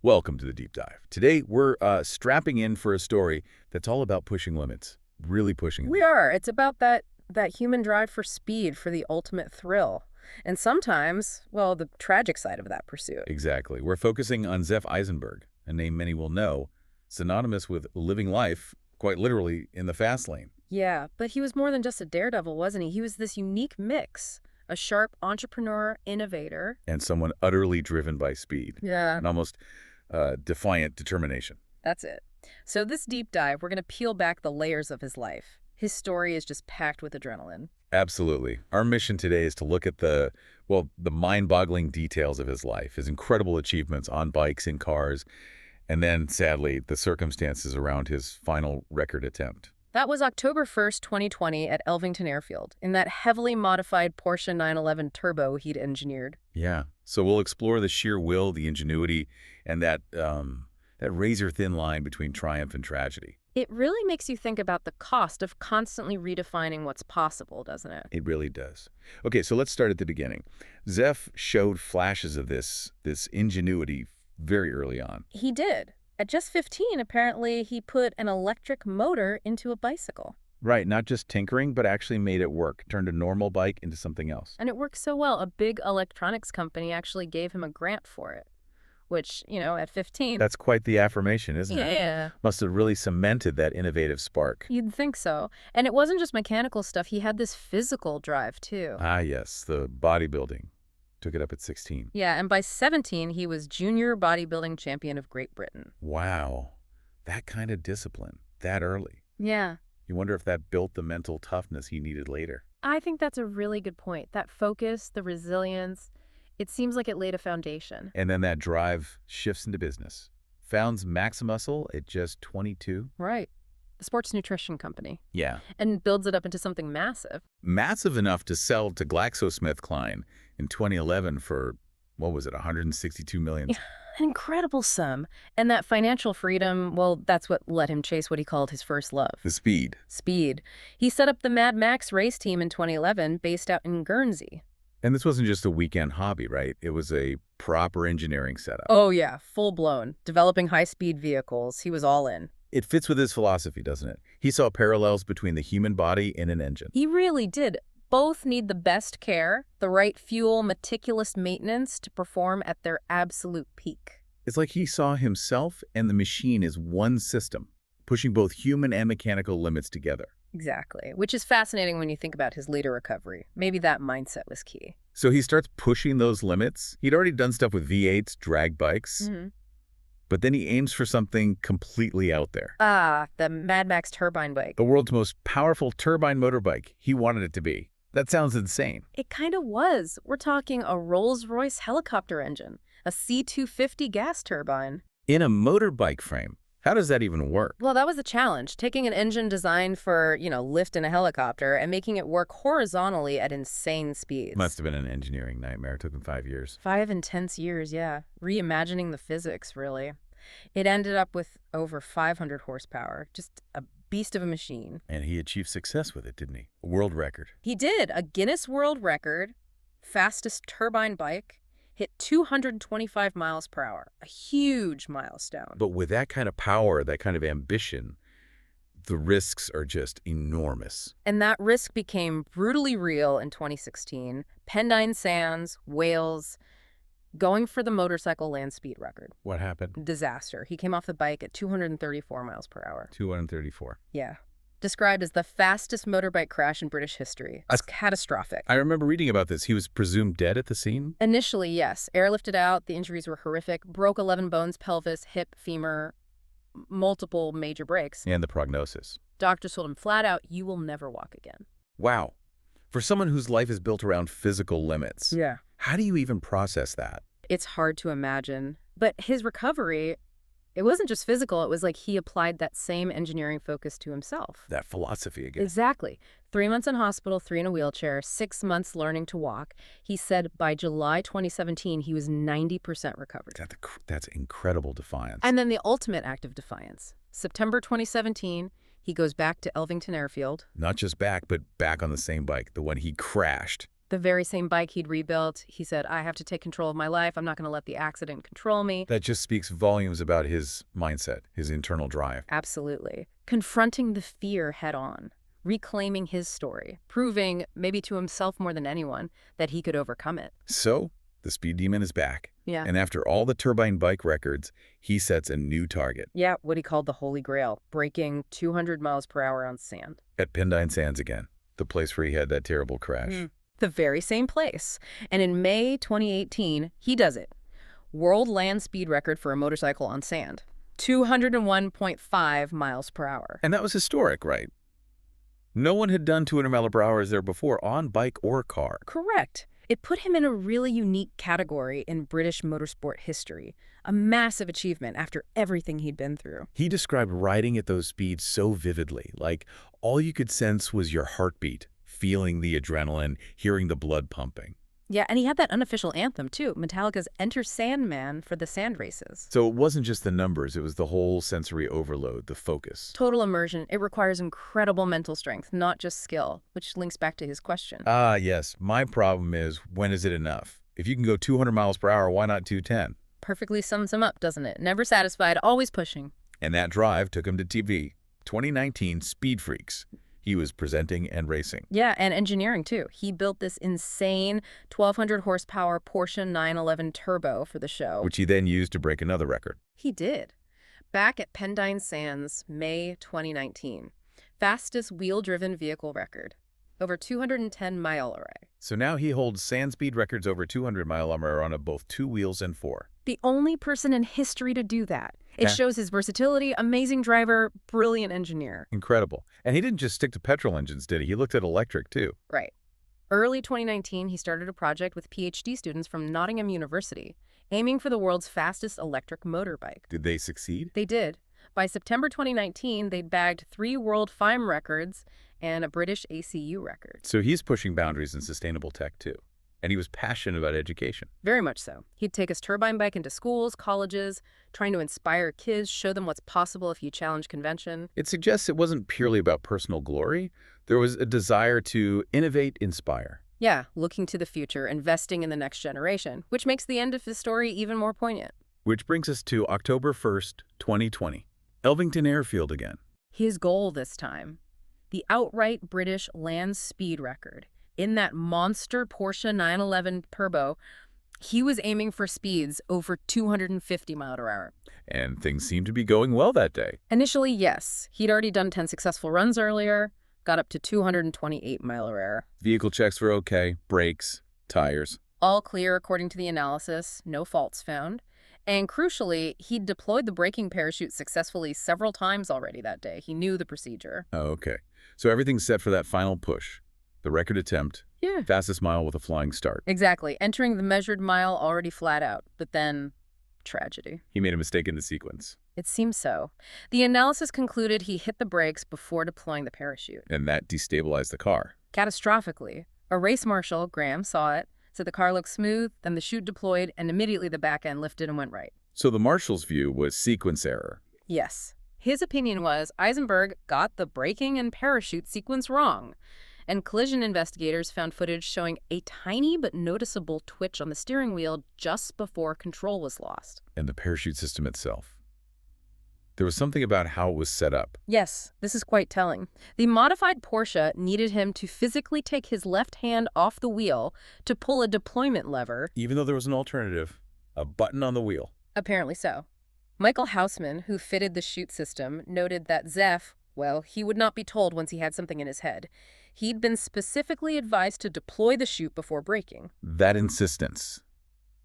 Welcome to the Deep Dive. Today, we're strapping in for a story that's all about pushing limits, really pushing We them. are. It's about that human drive for speed, for the ultimate thrill. And sometimes, well, the tragic side of that pursuit. Exactly. We're focusing on Zef Eisenberg, a name many will know, synonymous with living life, quite literally, in the fast lane. Yeah, but he was more than just a daredevil, wasn't he? He was this unique mix. A sharp entrepreneur, innovator. And someone utterly driven by speed, Yeah, an almost defiant determination. that's it. So this deep dive, we're going to peel back the layers of his life. His story is just packed with adrenaline. Absolutely. Our mission today is to look at the mind-boggling details of his life, his incredible achievements on bikes and cars, and then, sadly, the circumstances around his final record attempt. That was October 1st, 2020 at Elvington Airfield, in that heavily modified Porsche 911 Turbo he'd engineered. Yeah. So we'll explore the sheer will, the ingenuity, and that razor-thin line between triumph and tragedy. It really makes you think about the cost of constantly redefining what's possible, doesn't it? It really does. Okay, so let's start at the beginning. Zef showed flashes of this ingenuity very early on. He did. At just 15, apparently, he put an electric motor into a bicycle. Right, not just tinkering, but actually made it work, turned a normal bike into something else. And it worked so well, a big electronics company actually gave him a grant for it. Which, at 15... That's quite the affirmation, isn't it? Yeah. Must have really cemented that innovative spark. You'd think so. And it wasn't just mechanical stuff. He had this physical drive, too. Ah, yes, the bodybuilding. Took it up at 16. Yeah, and by 17, he was junior bodybuilding champion of Great Britain. Wow, that kind of discipline, that early. Yeah. You wonder if that built the mental toughness he needed later. I think that's a really good point. That focus, the resilience, it seems like it laid a foundation. And then that drive shifts into business. Founds Maximuscle at just 22. Right. The sports nutrition company. Yeah. And builds it up into something massive. Massive enough to sell to GlaxoSmithKline in 2011 for, what was it, $162 million? Yeah, an incredible sum. And that financial freedom, well, that's what let him chase what he called his first love. The speed. Speed. He set up the Mad Max race team in 2011 based out in Guernsey. And this wasn't just a weekend hobby, right? It was a proper engineering setup. Oh, yeah, full-blown. Developing high-speed vehicles. He was all in. It fits with his philosophy, doesn't it? He saw parallels between the human body and an engine. He really did. Both need the best care, the right fuel, meticulous maintenance to perform at their absolute peak. It's like he saw himself and the machine as one system, pushing both human and mechanical limits together. Exactly, which is fascinating when you think about his later recovery. Maybe that mindset was key. So he starts pushing those limits. He'd already done stuff with V8s, drag bikes, but then he aims for something completely out there. Ah, the Mad Max turbine bike. The world's most powerful turbine motorbike. He wanted it to be. That sounds insane. It kind of was. We're talking a Rolls-Royce helicopter engine, a C-250 gas turbine. In a motorbike frame. How does that even work? Well, that was the challenge, taking an engine designed for, lift in a helicopter and making it work horizontally at insane speeds. Must have been an engineering nightmare. It took him 5 years. 5 intense years, yeah. Reimagining the physics, really. It ended up with over 500 horsepower, just a beast of a machine. And he achieved success with it, didn't he? A world record. He did. A Guinness World Record, fastest turbine bike, hit 225 miles per hour, a huge milestone. But with that kind of power, that kind of ambition, the risks are just enormous. And that risk became brutally real in 2016. Pennine Sands, Wales, going for the motorcycle land speed record. What happened? Disaster. He came off the bike at 234 miles per hour. 234. Yeah. Described as the fastest motorbike crash in British history. It's catastrophic. I remember reading about this. He was presumed dead at the scene? Initially, yes. Airlifted out. The injuries were horrific. Broke 11 bones, pelvis, hip, femur, multiple major breaks. And the prognosis. Doctors told him flat out, you will never walk again. Wow. For someone whose life is built around physical limits, Yeah. how do you even process that? It's hard to imagine. But his recovery, it wasn't just physical. It was like he applied that same engineering focus to himself. That philosophy again. Exactly. 3 months in hospital, 3 in a wheelchair, 6 months learning to walk. He said by July 2017, he was 90% recovered. That's incredible defiance. And then the ultimate act of defiance. September 2017, he goes back to Elvington Airfield. Not just back, but back on the same bike, the one he crashed. The very same bike he'd rebuilt. He said, I have to take control of my life. I'm not going to let the accident control me. That just speaks volumes about his mindset, his internal drive. Absolutely. Confronting the fear head on, reclaiming his story, proving, maybe to himself more than anyone, that he could overcome it. So, the speed demon is back. Yeah. And after all the turbine bike records, he sets a new target. Yeah, what he called the Holy Grail, breaking 200 miles per hour on sand. At Pendine Sands again, the place where he had that terrible crash. The very same place. And in May 2018, he does it. World land speed record for a motorcycle on sand. 201.5 miles per hour. And that was historic, right? No one had done 200 miles per hour there before on bike or car. Correct. It put him in a really unique category in British motorsport history. A massive achievement after everything he'd been through. He described riding at those speeds so vividly, like all you could sense was your heartbeat, feeling the adrenaline, hearing the blood pumping. Yeah, and he had that unofficial anthem, too, Metallica's Enter Sandman for the sand races. So it wasn't just the numbers, it was the whole sensory overload, the focus. Total immersion. It requires incredible mental strength, not just skill, which links back to his question. Ah, yes. My problem is, when is it enough? If you can go 200 miles per hour, why not 210? Perfectly sums him up, doesn't it? Never satisfied, always pushing. And that drive took him to TV. 2019 Speed Freaks. He was presenting and racing. Yeah, and engineering, too. He built this insane 1,200 horsepower Porsche 911 Turbo for the show. Which he then used to break another record. He did. Back at Pendine Sands, May 2019. Fastest wheel-driven vehicle record. Over 210 mile array. So now he holds sand speed records over 200 mile an hour on both 2 wheels and 4. The only person in history to do that. It shows his versatility, amazing driver, brilliant engineer. Incredible. And he didn't just stick to petrol engines, did he? He looked at electric, too. Right. Early 2019, he started a project with PhD students from Nottingham University, aiming for the world's fastest electric motorbike. Did they succeed? They did. By September 2019, they'd bagged 3 world FIM records and a British ACU record. So he's pushing boundaries in sustainable tech, too. And he was passionate about education. Very much so. He'd take his turbine bike into schools, colleges, trying to inspire kids, show them what's possible if you challenge convention. It suggests it wasn't purely about personal glory. There was a desire to innovate, inspire. Yeah, looking to the future, investing in the next generation, which makes the end of his story even more poignant. Which brings us to October 1st, 2020. Elvington Airfield again. His goal this time, the outright British land speed record. In that monster Porsche 911 Turbo, he was aiming for speeds over 250 miles per hour. And things seemed to be going well that day. Initially, yes. He'd already done 10 successful runs earlier, got up to 228 miles per hour. Vehicle checks were okay, brakes, tires. All clear according to the analysis, no faults found. And crucially, he'd deployed the braking parachute successfully several times already that day. He knew the procedure. Oh, okay. So everything's set for that final push. The record attempt. Yeah. Fastest mile with a flying start. Exactly. Entering the measured mile already flat out. But then, tragedy. He made a mistake in the sequence. It seems so. The analysis concluded he hit the brakes before deploying the parachute. And that destabilized the car. Catastrophically. A race marshal, Graham, saw it, said the car looked smooth, then the chute deployed, and immediately the back end lifted and went right. So the marshal's view was sequence error. Yes. His opinion was Eisenberg got the braking and parachute sequence wrong. And collision investigators found footage showing a tiny but noticeable twitch on the steering wheel just before control was lost. And the parachute system itself. There was something about how it was set up. Yes, this is quite telling. The modified Porsche needed him to physically take his left hand off the wheel to pull a deployment lever. Even though there was an alternative, a button on the wheel. Apparently so. Michael Houseman, who fitted the chute system, noted that Zef, well, he would not be told once he had something in his head. He'd been specifically advised to deploy the chute before braking. That insistence.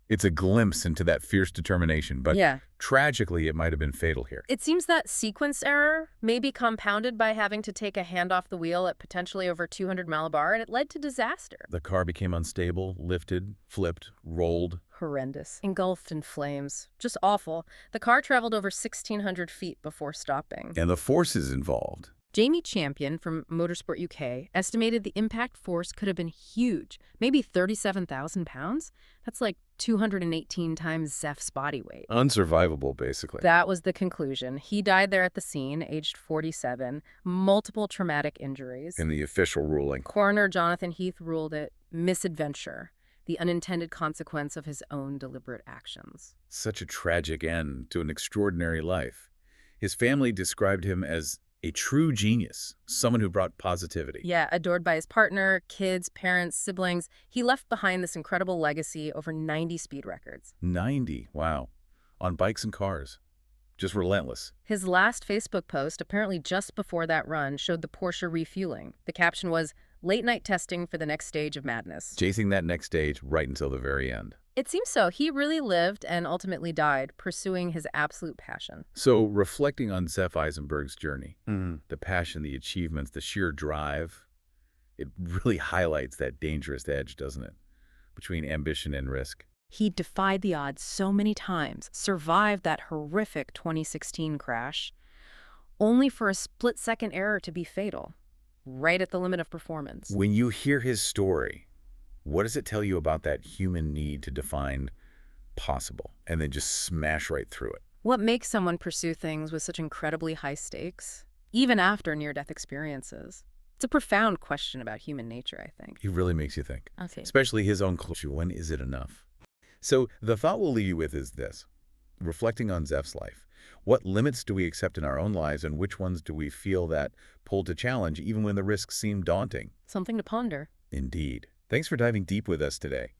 It's a glimpse into that fierce determination, but tragically, it might have been fatal here. It seems that sequence error may be compounded by having to take a hand off the wheel at potentially over 200 miles per hour, and it led to disaster. The car became unstable, lifted, flipped, rolled. Horrendous. Engulfed in flames. Just awful. The car traveled over 1,600 feet before stopping. And the forces involved. Jamie Champion from Motorsport UK estimated the impact force could have been huge, maybe 37,000 pounds. That's like 218 times Zef's body weight. Unsurvivable, basically. That was the conclusion. He died there at the scene, aged 47, multiple traumatic injuries. In the official ruling. Coroner Jonathan Heath ruled it misadventure, the unintended consequence of his own deliberate actions. Such a tragic end to an extraordinary life. His family described him as a true genius, someone who brought positivity. Yeah, adored by his partner, kids, parents, siblings, he left behind this incredible legacy, over 90 speed records. 90, wow. On bikes and cars. Just relentless. His last Facebook post, apparently just before that run, showed the Porsche refueling. The caption was, "Late night testing for the next stage of madness." Chasing that next stage right until the very end. It seems so. He really lived and ultimately died, pursuing his absolute passion. So, reflecting on Zef Eisenberg's journey, the passion, the achievements, the sheer drive, it really highlights that dangerous edge, doesn't it? Between ambition and risk. He defied the odds so many times, survived that horrific 2016 crash, only for a split-second error to be fatal, right at the limit of performance. When you hear his story, what does it tell you about that human need to define possible and then just smash right through it? What makes someone pursue things with such incredibly high stakes, even after near-death experiences? It's a profound question about human nature, I think. He really makes you think. Okay. Especially his own culture. When is it enough? So the thought we'll leave you with is this. Reflecting on Zef's life, what limits do we accept in our own lives and which ones do we feel that pull to challenge even when the risks seem daunting? Something to ponder. Indeed. Thanks for diving deep with us today.